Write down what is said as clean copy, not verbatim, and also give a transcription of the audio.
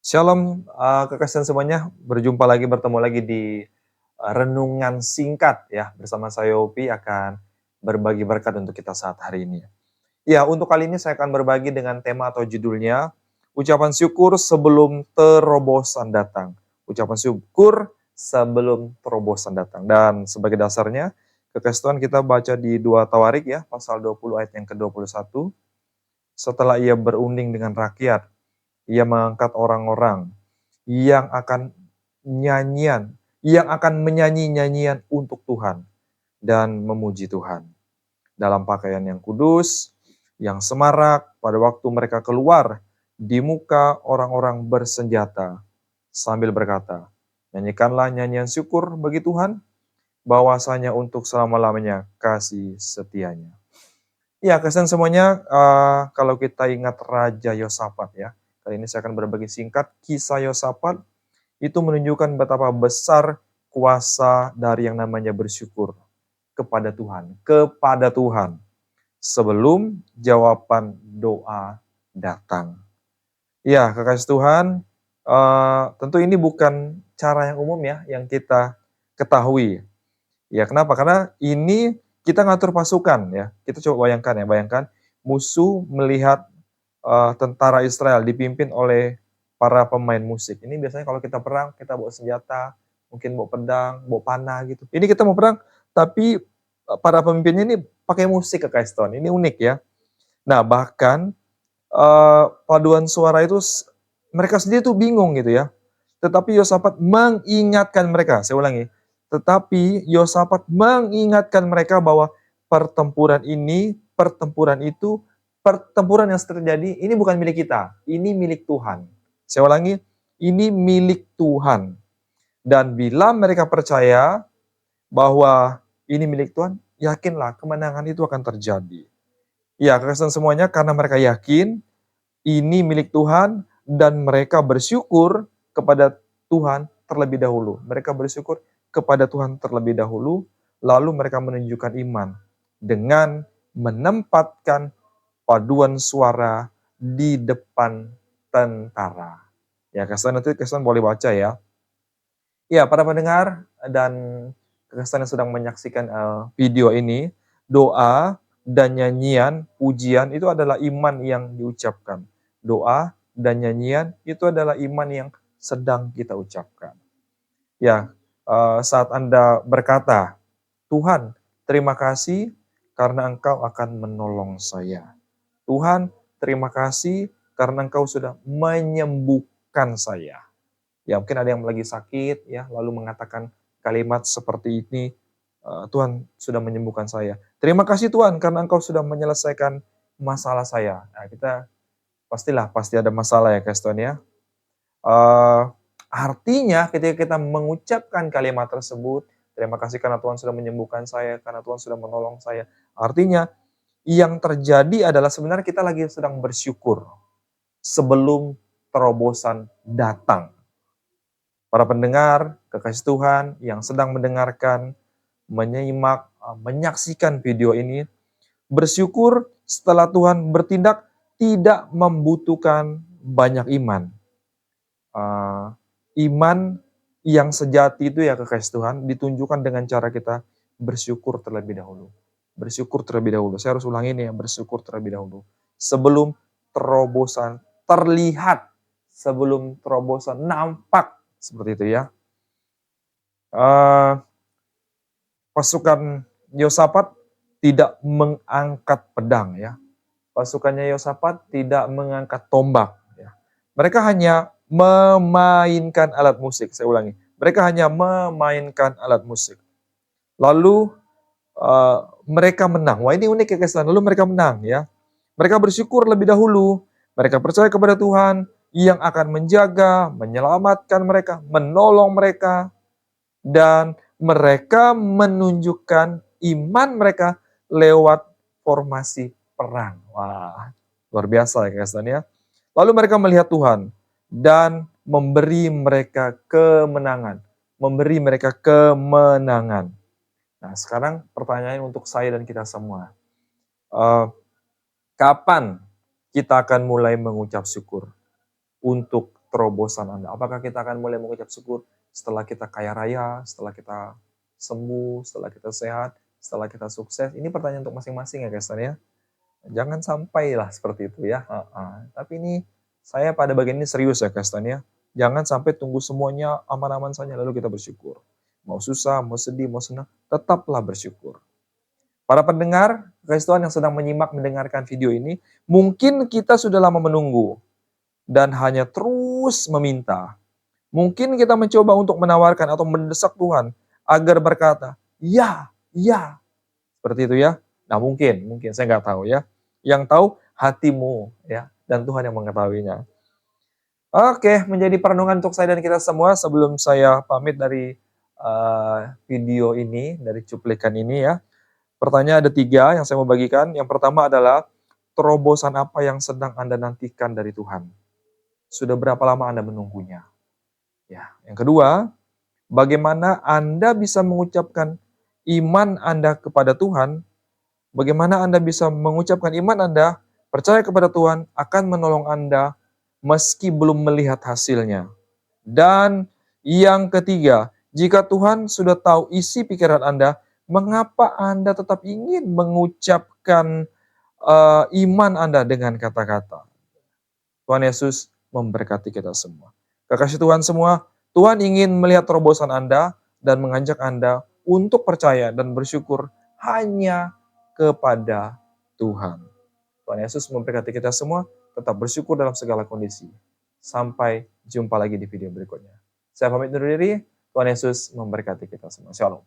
Shalom, kekasihan semuanya, berjumpa lagi, bertemu lagi di renungan singkat ya, bersama saya Yopi akan berbagi berkat untuk kita saat hari ini. Ya, untuk kali ini saya akan berbagi dengan tema atau judulnya, ucapan syukur sebelum terobosan datang. Ucapan syukur sebelum terobosan datang. Dan sebagai dasarnya, kekasih Tuhan kita baca di 2 Tawarik ya, pasal 20 ayat yang ke-21. Setelah ia berunding dengan rakyat, ia mengangkat orang-orang yang akan yang akan menyanyi nyanyian untuk Tuhan dan memuji Tuhan. Dalam pakaian yang kudus, yang semarak pada waktu mereka keluar di muka orang-orang bersenjata sambil berkata, nyanyikanlah nyanyian syukur bagi Tuhan, bahwasanya untuk selama-lamanya kasih setianya. Ya, kesan semuanya, kalau kita ingat Raja Yosafat ya, kali ini saya akan berbagi singkat kisah Yosafat, itu menunjukkan betapa besar kuasa dari yang namanya bersyukur kepada Tuhan, sebelum jawaban doa datang. Ya, kekasih Tuhan, tentu ini bukan cara yang umum ya, yang kita ketahui. Ya, kenapa? Karena ini kita ngatur pasukan ya. Kita coba bayangkan ya, bayangkan musuh melihat tentara Israel dipimpin oleh para pemain musik. Ini biasanya kalau kita perang, kita bawa senjata, mungkin bawa pedang, bawa panah gitu. Ini kita mau perang, tapi para pemimpinnya ini pakai musik ke Keystone. Ini unik ya. Nah, bahkan paduan suara itu mereka sendiri tuh bingung gitu ya. Tetapi Yosafat mengingatkan mereka, saya ulangi, tetapi Yosafat mengingatkan mereka bahwa pertempuran itu, pertempuran yang terjadi ini bukan milik kita, ini milik Tuhan. Saya ulangi, ini milik Tuhan. Dan bila mereka percaya bahwa ini milik Tuhan, yakinlah kemenangan itu akan terjadi. Ya, kekasihan semuanya, karena mereka yakin ini milik Tuhan dan mereka bersyukur kepada Tuhan terlebih dahulu. Mereka bersyukur kepada Tuhan terlebih dahulu, lalu mereka menunjukkan iman dengan menempatkan paduan suara di depan tentara. Ya, nanti kesan boleh baca ya. Ya, para pendengar dan kesan yang sedang menyaksikan video ini, doa dan nyanyian, pujian itu adalah iman yang diucapkan. Doa dan nyanyian itu adalah iman yang sedang kita ucapkan. Ya, saat Anda berkata, Tuhan, terima kasih karena Engkau akan menolong saya. Tuhan, terima kasih karena Engkau sudah menyembuhkan saya. Ya, mungkin ada yang lagi sakit ya, lalu mengatakan kalimat seperti ini, Tuhan sudah menyembuhkan saya. Terima kasih Tuhan karena Engkau sudah menyelesaikan masalah saya. Nah, kita pasti ada masalah ya guys Tuhan ya. Eee, Artinya ketika kita mengucapkan kalimat tersebut, terima kasih karena Tuhan sudah menyembuhkan saya, karena Tuhan sudah menolong saya. Artinya yang terjadi adalah sebenarnya kita lagi sedang bersyukur sebelum terobosan datang. Para pendengar, kekasih Tuhan yang sedang mendengarkan, menyimak, menyaksikan video ini, bersyukur setelah Tuhan bertindak tidak membutuhkan banyak iman. Iman yang sejati itu ya kekasih Tuhan ditunjukkan dengan cara kita bersyukur terlebih dahulu. Bersyukur terlebih dahulu. Saya harus ulangi ini ya, bersyukur terlebih dahulu. Sebelum terobosan terlihat, sebelum terobosan nampak seperti itu ya. Uh, Pasukan Yosafat tidak mengangkat pedang ya. Pasukannya Yosafat tidak mengangkat tombak ya. Mereka hanya memainkan alat musik. Saya ulangi. Mereka hanya memainkan alat musik. Lalu mereka menang. Wah, ini unik ya guys. Lalu mereka menang ya. Mereka bersyukur lebih dahulu. Mereka percaya kepada Tuhan yang akan menjaga, menyelamatkan mereka, menolong mereka, dan mereka menunjukkan iman mereka lewat formasi perang. Wah, luar biasa ya guys ya. Lalu mereka melihat Tuhan dan memberi mereka kemenangan. Memberi mereka kemenangan. Nah, sekarang pertanyaan untuk saya dan kita semua. Kapan kita akan mulai mengucap syukur untuk terobosan Anda? Apakah kita akan mulai mengucap syukur setelah kita kaya raya, setelah kita sembuh, setelah kita sehat, setelah kita sukses? Ini pertanyaan untuk masing-masing ya Kristen ya. Jangan sampailah seperti itu ya. Tapi ini saya pada bagian ini serius ya Kristen ya. Jangan sampai tunggu semuanya aman-aman saja lalu kita bersyukur. Mau susah, mau sedih, mau senang, tetaplah bersyukur. Para pendengar Kristus yang sedang menyimak mendengarkan video ini, mungkin kita sudah lama menunggu dan hanya terus meminta. Mungkin kita mencoba untuk menawarkan atau mendesak Tuhan agar berkata, ya, ya. Seperti itu ya. Nah mungkin saya nggak tahu ya. Yang tahu hatimu ya, dan Tuhan yang mengetahuinya. Oke, menjadi perenungan untuk saya dan kita semua sebelum saya pamit dari video ini, dari cuplikan ini ya. Pertanyaan ada 3 yang saya mau bagikan. Yang pertama adalah, terobosan apa yang sedang Anda nantikan dari Tuhan? Sudah berapa lama Anda menunggunya? Ya. Yang kedua, bagaimana Anda bisa mengucapkan iman Anda kepada Tuhan? Bagaimana Anda bisa mengucapkan iman Anda, percaya kepada Tuhan, akan menolong Anda meski belum melihat hasilnya? Dan yang ketiga, jika Tuhan sudah tahu isi pikiran Anda, mengapa Anda tetap ingin mengucapkan iman Anda dengan kata-kata? Tuhan Yesus memberkati kita semua. Kekasih Tuhan semua, Tuhan ingin melihat terobosan Anda dan mengajak Anda untuk percaya dan bersyukur hanya kepada Tuhan. Tuhan Yesus memberkati kita semua, tetap bersyukur dalam segala kondisi. Sampai jumpa lagi di video berikutnya. Saya pamit undur diri, Tuhan Yesus memberkati kita semua. Shalom.